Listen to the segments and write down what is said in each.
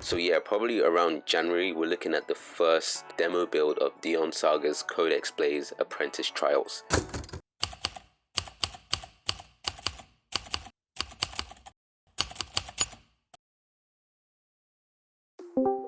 So yeah, probably around January, we're looking at the first demo build of Dion Saga's Codex Blaze Apprentice Trials.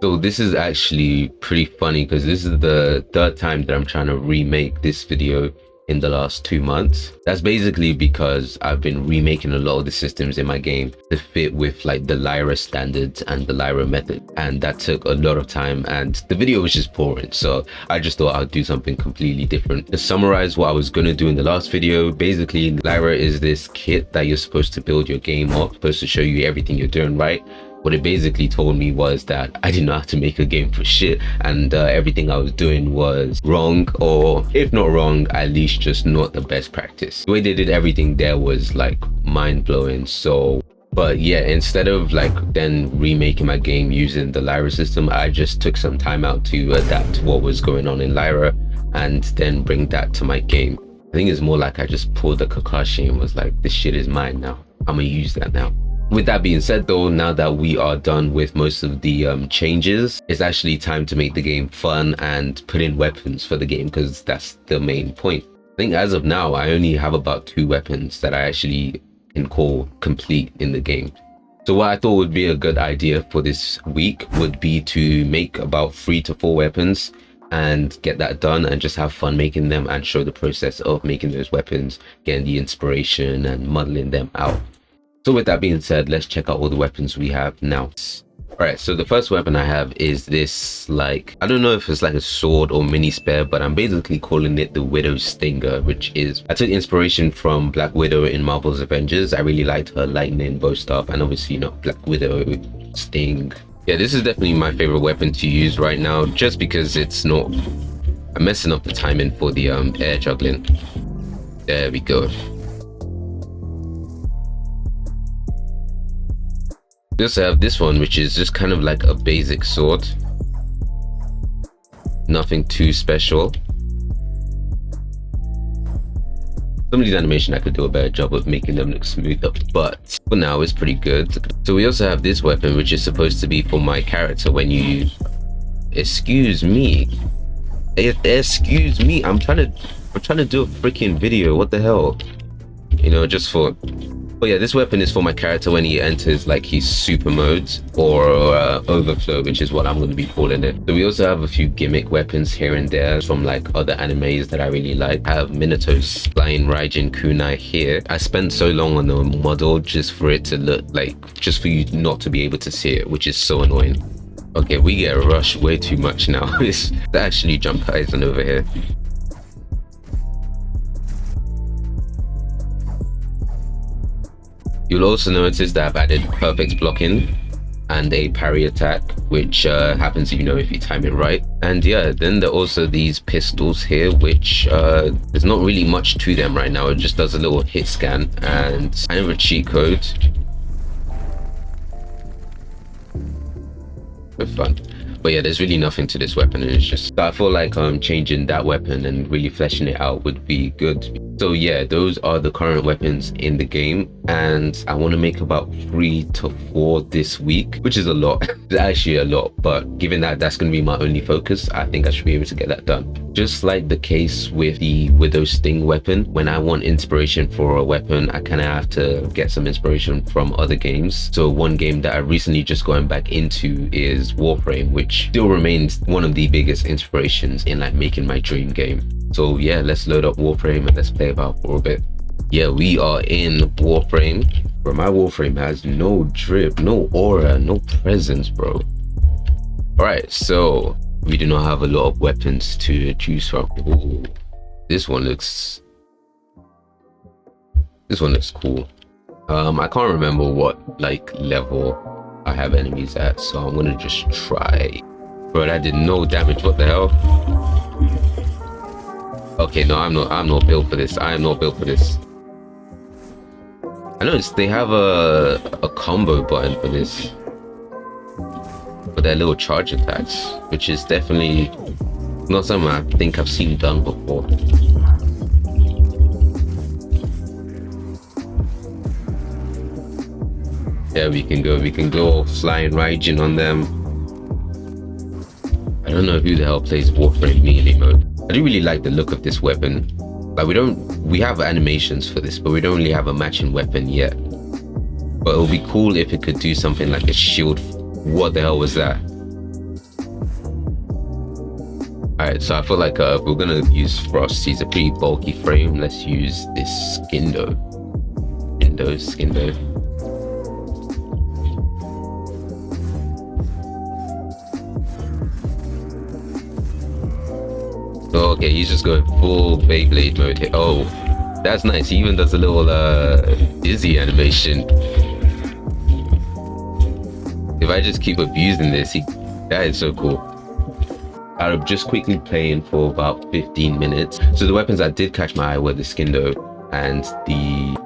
So this is actually pretty funny because this is the third time that I'm trying to remake this video in the last 2 months. That's basically because I've been remaking a lot of the systems in my game to fit with like the Lyra standards and the Lyra method, and that took a lot of time and the video was just boring, so I just thought I'd do something completely different. To summarize what I was going to do in the last video, basically Lyra is this kit that you're supposed to build your game off, supposed to show you everything you're doing right. What it basically told me was that I didn't know how to make a game for shit, and everything I was doing was wrong, or if not wrong, at least just not the best practice. The way they did everything there was like mind-blowing. So but yeah, instead of like then remaking my game using the Lyra system, I just took some time out to adapt to what was going on in Lyra and then bring that to my game. I think it's more like I just pulled the Kakashi and was like, this shit is mine now, I'm gonna use that now. With that being said though, now that we are done with most of the changes, it's actually time to make the game fun and put in weapons for the game, because that's the main point. I think as of now, I only have about 2 weapons that I actually can call complete in the game. So what I thought would be a good idea for this week would be to make about 3 to 4 weapons and get that done and just have fun making them and show the process of making those weapons, getting the inspiration and modeling them out. So with that being said, let's check out all the weapons we have now. Alright, so the first weapon I have is this, like, I don't know if it's like a sword or mini spear, but I'm basically calling it the Widow Stinger, which is, I took inspiration from Black Widow in Marvel's Avengers. I really liked her lightning bow staff, and obviously, you know, Black Widow, Sting. Yeah, this is definitely my favorite weapon to use right now, just because it's not, I'm messing up the timing for the air juggling. There we go. We also have this one, which is just kind of like a basic sword, nothing too special. Some of these animations I could do a better job of making them look smoother, but for now it's pretty good. So we also have this weapon, which is supposed to be for my character when you, excuse me, I'm trying to do a freaking video, what the hell, you know, just for. But yeah, this weapon is for my character when he enters like his super modes or overflow, which is what I'm going to be calling it. So we also have a few gimmick weapons here and there from like other animes that I really like. I have Minato's flying Raijin kunai here. I spent so long on the model just for it to look like, just for you not to be able to see it, which is so annoying. Okay, we get rushed way too much now. It's actually Jump Kaisen over here. You'll also notice that I've added perfect blocking and a parry attack, which happens, you know, if you time it right. And yeah, then there are also these pistols here, which there's not really much to them right now. It just does a little hit scan and kind of a cheat code for fun. But yeah, there's really nothing to this weapon, and it's just, I feel like changing that weapon and really fleshing it out would be good. So yeah, those are the current weapons in the game, and I want to make about 3 to 4 this week, which is a lot. It's actually a lot, but given that that's going to be my only focus, I think I should be able to get that done. Just like the case with the Widow Sting weapon, when I want inspiration for a weapon, I kind of have to get some inspiration from other games. So one game that I recently just going back into is Warframe, which still remains one of the biggest inspirations in like making my dream game. So yeah, let's load up Warframe and let's play about for a bit. Yeah, we are in Warframe. Bro, my Warframe has no drip, no aura, no presence, bro. Alright, so we do not have a lot of weapons to choose from. Ooh, this one looks cool. I can't remember what like level I have enemies at, so I'm gonna just try. Bro, that did no damage. What the hell? Okay, no, I'm not built for this. I am not built for this. I noticed they have a combo button for this, for their little charge attacks, which is definitely not something I think I've seen done before. Yeah, we can go flying Raijin on them. I don't know who the hell plays Warframe melee mode. I do really like the look of this weapon. Like we have animations for this, but we don't really have a matching weapon yet. But it would be cool if it could do something like a shield. What the hell was that? Alright, so I feel like if we're gonna use Frost, he's a pretty bulky frame. Let's use this Skindo. Skindo. Oh, okay, he's just going full Beyblade mode here. Oh, that's nice. He even does a little dizzy animation. If I just keep abusing this, that is so cool. I'm just quickly playing for about 15 minutes. So the weapons that did catch my eye were the Skindo and the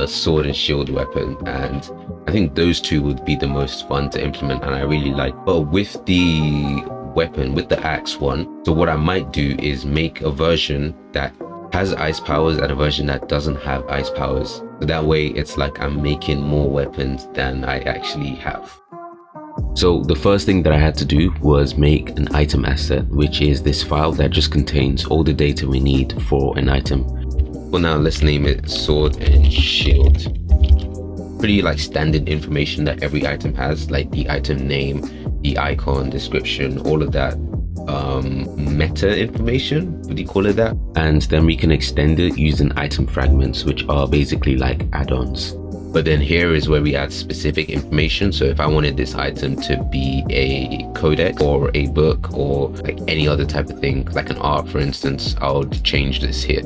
sword and shield weapon, and I think those two would be the most fun to implement, and I really like. But with the weapon, with the axe one, so what I might do is make a version that has ice powers and a version that doesn't have ice powers. So that way it's like I'm making more weapons than I actually have. So the first thing that I had to do was make an item asset, which is this file that just contains all the data we need for an item. Well, now let's name it sword and shield. Pretty like standard information that every item has, like the item name, the icon, description, all of that meta information, would you call it that? And then we can extend it using item fragments, which are basically like add-ons. But then here is where we add specific information. So if I wanted this item to be a codex or a book or like any other type of thing, like an art for instance, I would change this here.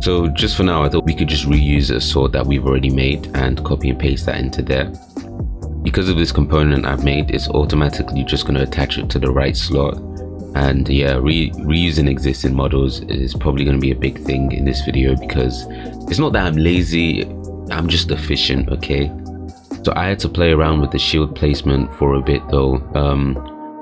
So just for now, I thought we could just reuse a sword that we've already made and copy and paste that into there. Because of this component I've made, it's automatically just going to attach it to the right slot. And yeah, reusing existing models is probably going to be a big thing in this video, because it's not that I'm lazy, I'm just efficient, okay? So I had to play around with the shield placement for a bit though,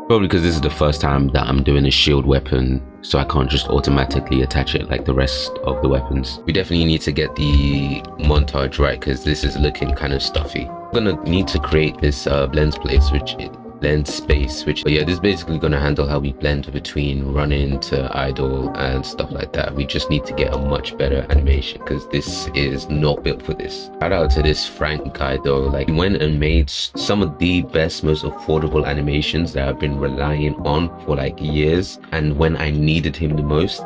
probably because this is the first time that I'm doing a shield weapon, so I can't just automatically attach it like the rest of the weapons. We definitely need to get the montage right, because this is looking kind of stuffy. I'm gonna need to create this blend space, which yeah, this is basically going to handle how we blend between run-in to idle and stuff like that. We just need to get a much better animation, because this is not built for this. Shout out to this Frank guy though, like he went and made some of the best, most affordable animations that I've been relying on for like years, and when I needed him the most,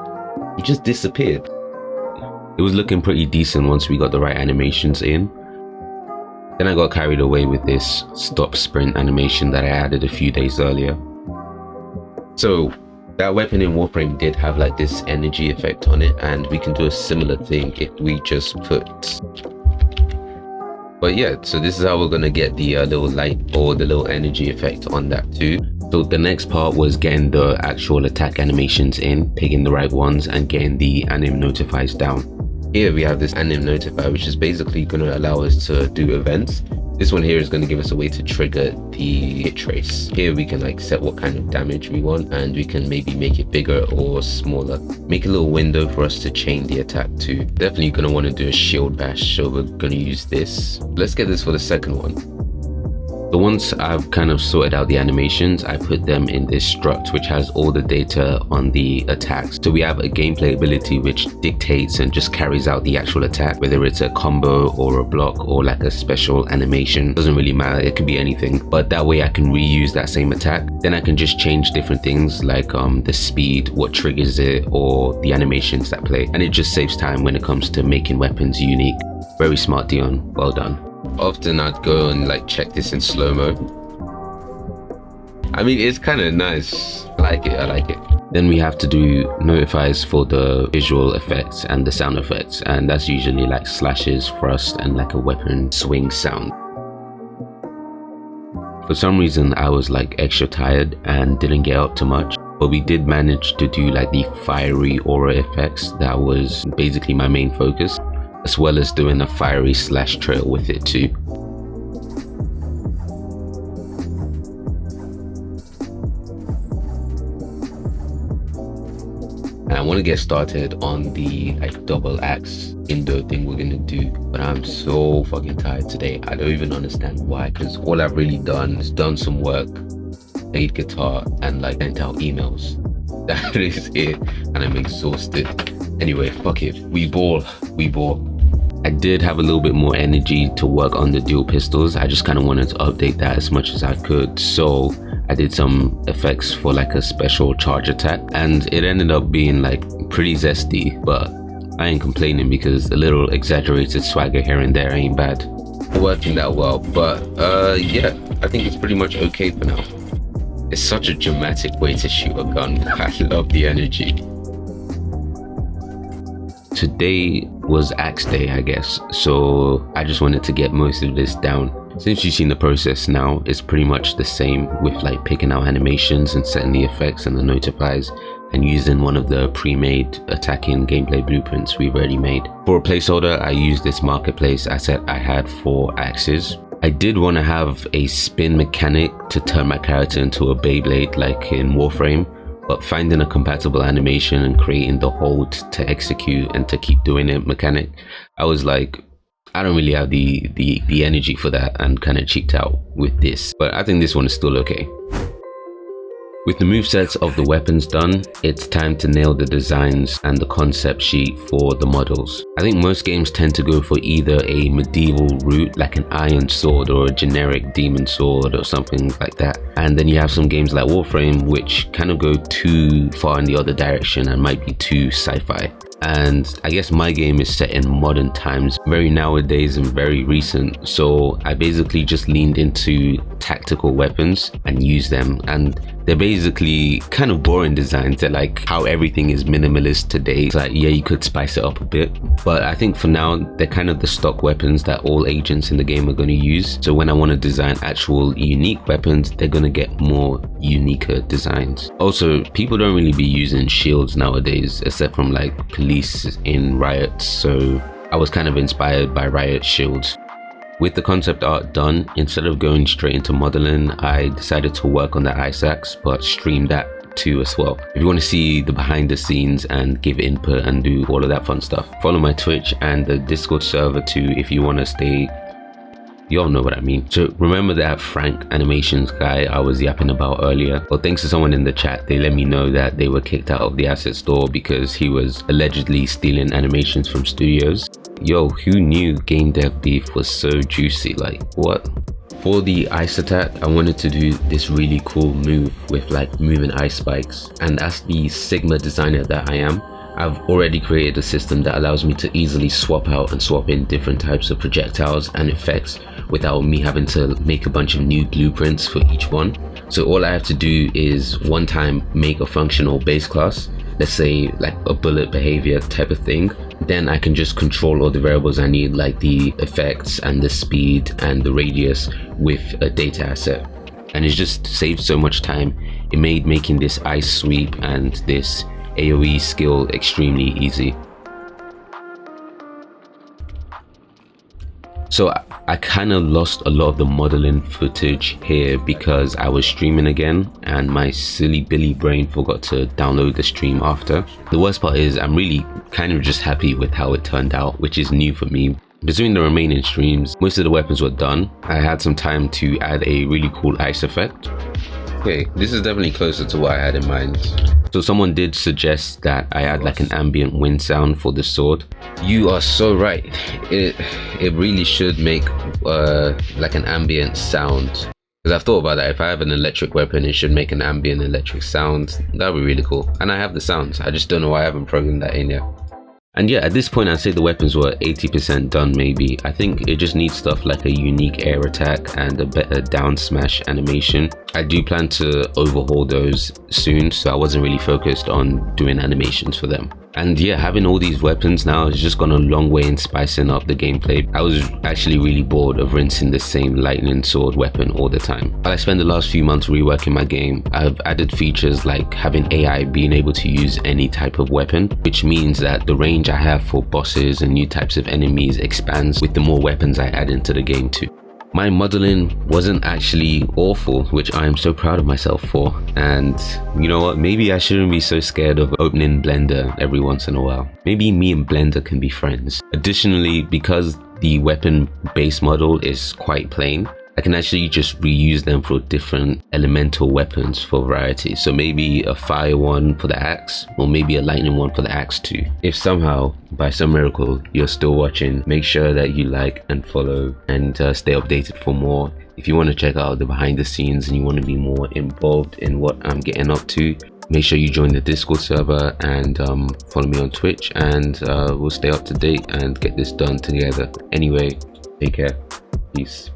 he just disappeared. It was looking pretty decent once we got the right animations in. Then I got carried away with this stop sprint animation that I added a few days earlier. So that weapon in Warframe did have like this energy effect on it, and we can do a similar thing if we just put... But yeah, so this is how we're gonna get the little light or the little energy effect on that too. So the next part was getting the actual attack animations in, picking the right ones, and getting the anim notifies down. Here we have this anim notify, which is basically going to allow us to do events. This one here is going to give us a way to trigger the hit trace. Here we can like set what kind of damage we want, and we can maybe make it bigger or smaller. Make a little window for us to chain the attack to. Definitely going to want to do a shield bash, so we're going to use this. Let's get this for the second one. So once I've kind of sorted out the animations, I put them in this struct, which has all the data on the attacks. So we have a gameplay ability which dictates and just carries out the actual attack, whether it's a combo or a block or like a special animation. Doesn't really matter, it could be anything. But that way I can reuse that same attack. Then I can just change different things like the speed, what triggers it, or the animations that play. And it just saves time when it comes to making weapons unique. Very smart, Dion, well done. Often I'd go and like check this in slow-mo. I mean, it's kind of nice. I like it. Then we have to do notifies for the visual effects and the sound effects, and that's usually like slashes, thrust, and like a weapon swing sound. For some reason I was like extra tired and didn't get up too much, but we did manage to do like the fiery aura effects. That was basically my main focus, as well as doing a fiery slash trail with it too. And I want to get started on the like double axe indoor thing we're gonna do, but I'm so fucking tired today. I don't even understand why, because all I've really done is done some work, played guitar, and like sent out emails. That is it, and I'm exhausted. Anyway, fuck it, we ball. I did have a little bit more energy to work on the dual pistols. I just kind of wanted to update that as much as I could, so I did some effects for like a special charge attack, and it ended up being like pretty zesty, but I ain't complaining because a little exaggerated swagger here and there ain't bad. Working that well, but yeah, I think it's pretty much okay for now. It's such a dramatic way to shoot a gun. I love the energy. Today was axe day, I guess, so I just wanted to get most of this down. Since you've seen the process now, it's pretty much the same with like picking out animations and setting the effects and the notifiers, and using one of the pre-made attacking gameplay blueprints we've already made. For a placeholder, I used this marketplace asset I had for axes. I did want to have a spin mechanic to turn my character into a Beyblade like in Warframe, but finding a compatible animation and creating the hold to execute and to keep doing it mechanic, I was like, I don't really have the energy for that, and kind of cheeked out with this, but I think this one is still okay. With the movesets of the weapons done, it's time to nail the designs and the concept sheet for the models. I think most games tend to go for either a medieval route like an iron sword or a generic demon sword or something like that. And then you have some games like Warframe which kind of go too far in the other direction and might be too sci-fi. And I guess my game is set in modern times, very nowadays and very recent, so I basically just leaned into tactical weapons and used them, and they're basically kind of boring designs. They're like how everything is minimalist today. It's like, yeah, you could spice it up a bit, but I think for now they're kind of the stock weapons that all agents in the game are going to use. So when I want to design actual unique weapons, they're going to get more unique designs. Also, people don't really be using shields nowadays except from like police in riots, so I was kind of inspired by riot shields. With the concept art done, instead of going straight into modeling, I decided to work on the ice axe, but stream that too as well. If you want to see the behind the scenes and give input and do all of that fun stuff, follow my Twitch and the Discord server too if you want to stay. You all know what I mean. So remember that Frank animations guy I was yapping about earlier? Well, thanks to someone in the chat, they let me know that they were kicked out of the asset store because he was allegedly stealing animations from studios. Yo, who knew game dev beef was so juicy? Like, what? For the ice attack, I wanted to do this really cool move with like moving ice spikes, and as the Sigma designer that I am, I've already created a system that allows me to easily swap out and swap in different types of projectiles and effects without me having to make a bunch of new blueprints for each one. So all I have to do is one time make a functional base class, let's say like a bullet behavior type of thing. Then I can just control all the variables I need, like the effects and the speed and the radius, with a data asset. And it just saved so much time. It made making this ice sweep and this AoE skill extremely easy. So I kind of lost a lot of the modeling footage here because I was streaming again and my silly Billy brain forgot to download the stream after. The worst part is I'm really kind of just happy with how it turned out, which is new for me. Between the remaining streams, most of the weapons were done. I had some time to add a really cool ice effect. Okay, this is definitely closer to what I had in mind. So someone did suggest that I add like an ambient wind sound for the sword. You are so right. It really should make like an ambient sound. Because I've thought about that. If I have an electric weapon, it should make an ambient electric sound. That would be really cool. And I have the sounds. I just don't know why I haven't programmed that in yet. And yeah, at this point I'd say the weapons were 80% done maybe. I think it just needs stuff like a unique air attack and a better down smash animation. I do plan to overhaul those soon, so I wasn't really focused on doing animations for them. And yeah, having all these weapons now has just gone a long way in spicing up the gameplay. I was actually really bored of rinsing the same lightning sword weapon all the time. While I spent the last few months reworking my game, I've added features like having AI being able to use any type of weapon, which means that the range I have for bosses and new types of enemies expands with the more weapons I add into the game too. My modeling wasn't actually awful, which I am so proud of myself for. And you know what, maybe I shouldn't be so scared of opening Blender every once in a while. Maybe me and Blender can be friends. Additionally, because the weapon base model is quite plain, I can actually just reuse them for different elemental weapons for variety. So maybe a fire one for the axe, or maybe a lightning one for the axe too. If somehow, by some miracle, you're still watching, make sure that you like and follow and stay updated for more. If you want to check out the behind the scenes and you want to be more involved in what I'm getting up to, make sure you join the Discord server and follow me on Twitch, and we'll stay up to date and get this done together. Anyway, take care. Peace.